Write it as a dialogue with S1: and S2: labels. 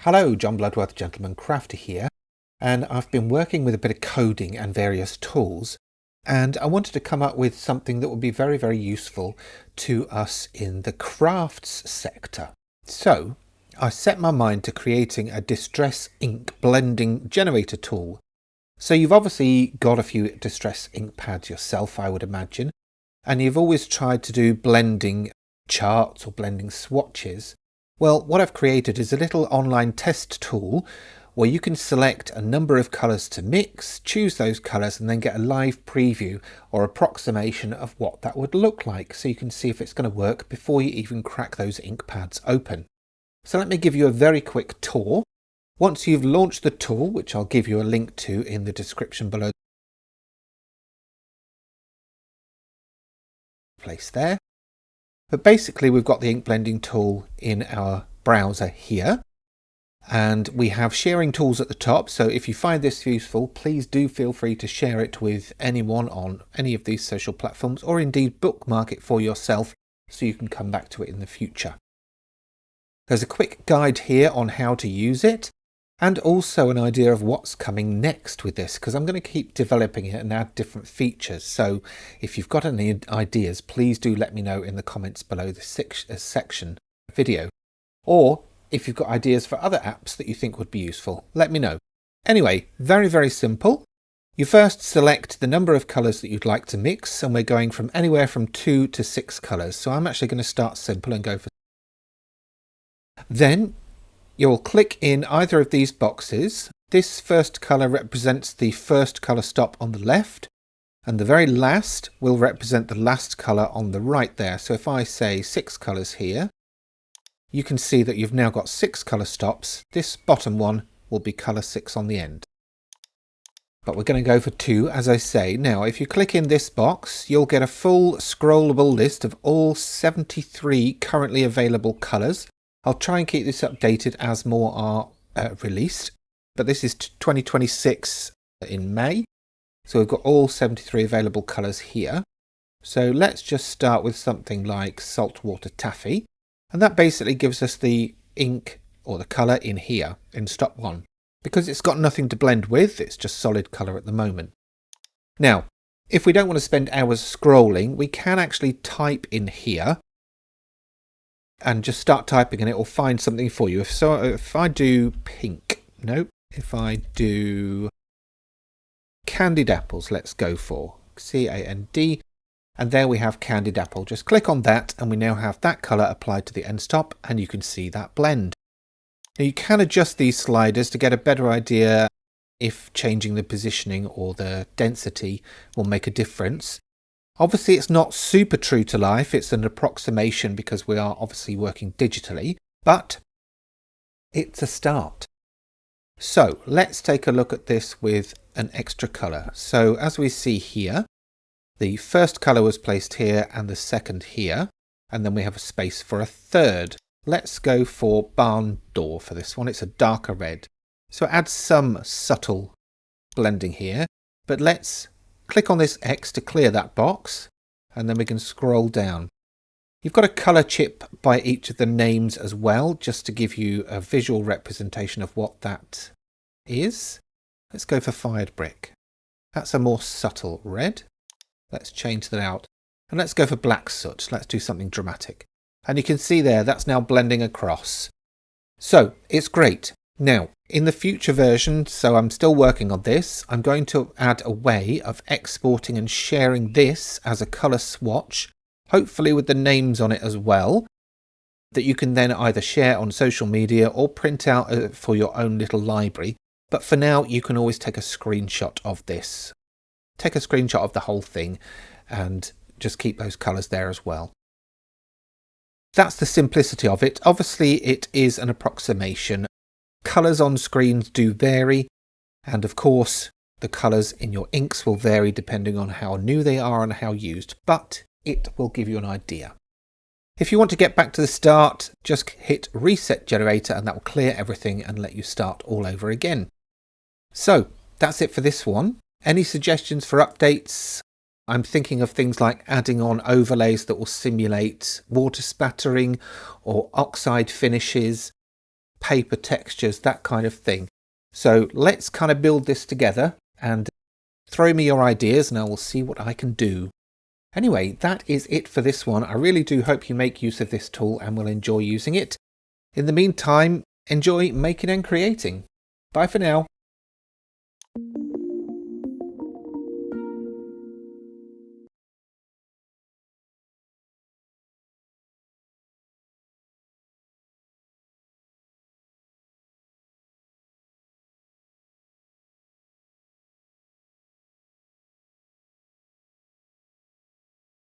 S1: Hello, John Bloodworth, Gentleman Crafter here, and I've been working with a bit of coding and various tools, and I wanted to come up with something that would be very, very useful to us in the crafts sector. So I set my mind to creating a distress ink blending generator tool. So you've obviously got a few distress ink pads yourself, I would imagine, and you've always tried to do blending charts or blending swatches. Well, what I've created is a little online test tool where you can select a number of colours to mix, choose those colours, and then get a live preview or approximation of what that would look like, so you can see if it's going to work before you even crack those ink pads open. So let me give you a very quick tour. Once you've launched the tool, which I'll give you a link to in the description below, place there. But basically we've got the ink blending tool in our browser here, and we have sharing tools at the top, so if you find this useful, please do feel free to share it with anyone on any of these social platforms, or indeed bookmark it for yourself so you can come back to it in the future. There's a quick guide here on how to use it, and also an idea of what's coming next with this, because I'm going to keep developing it and add different features. So if you've got any ideas, please do let me know in the comments below this section video. Or if you've got ideas for other apps that you think would be useful, let me know. Anyway, very, very simple. You first select the number of colours that you'd like to mix, and we're going from anywhere from 2 to 6 colours. So I'm actually going to start simple and go for... Then you'll click in either of these boxes. This first colour represents the first colour stop on the left, and the very last will represent the last colour on the right there. So if I say 6 colours here, you can see that you've now got 6 colour stops. This bottom one will be colour 6 on the end. But we're going to go for 2, as I say. Now, if you click in this box, you'll get a full scrollable list of all 73 currently available colours. I'll try and keep this updated as more are released, but this is 2026 in May. So we've got all 73 available colours here. So let's just start with something like saltwater taffy. And that basically gives us the ink or the colour in here in stop 1. Because it's got nothing to blend with, it's just solid colour at the moment. Now, if we don't want to spend hours scrolling, we can actually type in here and just start typing and it will find something for you. If I do pink, nope. If I do candied apples, let's go for C-A-N-D, and there we have candied apple. Just click on that and we now have that colour applied to the end stop, and you can see that blend. Now you can adjust these sliders to get a better idea if changing the positioning or the density will make a difference. Obviously it's not super true to life, it's an approximation because we are obviously working digitally, but it's a start. So let's take a look at this with an extra colour. So as we see here, the first colour was placed here and the second here, and then we have a space for a third. Let's go for barn door for this one, it's a darker red. So add some subtle blending here, but let's click on this X to clear that box, and then we can scroll down. You've got a colour chip by each of the names as well, just to give you a visual representation of what that is. Let's go for fired brick. That's a more subtle red. Let's change that out. And let's go for black soot. Let's do something dramatic. And you can see there, that's now blending across. So it's great. Now, in the future version, so I'm still working on this, I'm going to add a way of exporting and sharing this as a colour swatch, hopefully with the names on it as well, that you can then either share on social media or print out for your own little library. But for now, you can always take a screenshot of this. Take a screenshot of the whole thing and just keep those colours there as well. That's the simplicity of it. Obviously, it is an approximation. Colours on screens do vary, and of course the colours in your inks will vary depending on how new they are and how used, but it will give you an idea. If you want to get back to the start, just hit reset generator and that will clear everything and let you start all over again. So that's it for this one. Any suggestions for updates? I'm thinking of things like adding on overlays that will simulate water spattering or oxide finishes. paper textures, that kind of thing. So let's kind of build this together and throw me your ideas and I will see what I can do. Anyway, that is it for this one. I really do hope you make use of this tool and will enjoy using it. In the meantime, enjoy making and creating. Bye for now.